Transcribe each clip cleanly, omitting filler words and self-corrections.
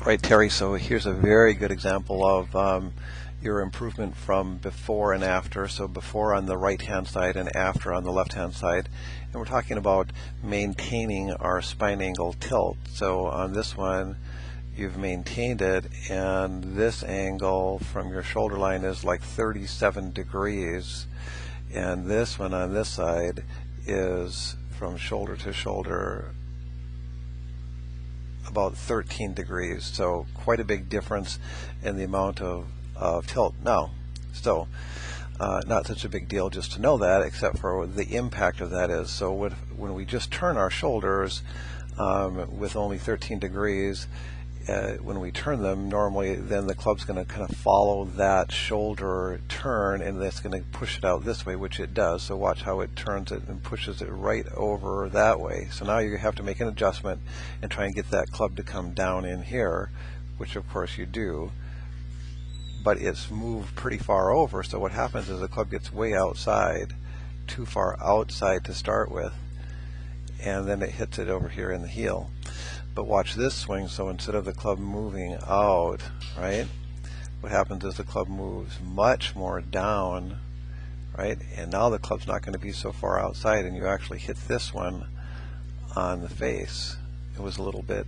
Right, Terry, so here's a very good example of your improvement from before and after. So before on the right-hand side and after on the left-hand side. And we're talking about maintaining our spine angle tilt. So on this one, you've maintained it, and this angle from your shoulder line is like 37 degrees. And this one on this side is from shoulder to shoulder about 13 degrees, so quite a big difference in the amount of tilt. Now, so not such a big deal just to know that, except for the impact of that is. So when we just turn our shoulders with only 13 degrees, when we turn them, normally then the club's going to kind of follow that shoulder turn, and that's going to push it out this way, which it does. So watch how it turns it and pushes it right over that way. So now you have to make an adjustment and try and get that club to come down in here, which of course you do, but it's moved pretty far over. So what happens is the club gets way outside, too far outside to start with, and then it hits it over here in the heel. But watch this swing. So instead of the club moving out, right, what happens is the club moves much more down, right, and now the club's not going to be so far outside, and you actually hit this one on the face. It was a little bit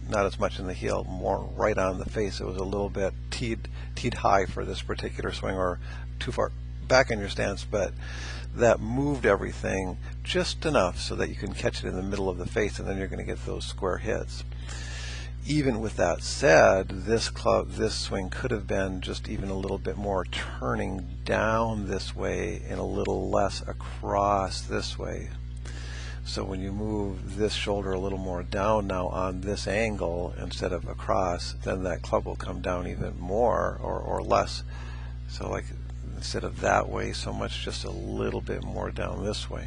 not as much in the heel, more right on the face. It was a little bit teed high for this particular swing, or too far back in your stance, but that moved everything just enough so that you can catch it in the middle of the face, and then you're going to get those square hits. Even with that said, this swing could have been just even a little bit more turning down this way and a little less across this way. So when you move this shoulder a little more down now on this angle instead of across, then that club will come down even more or less. So like instead of that way so much, just a little bit more down this way.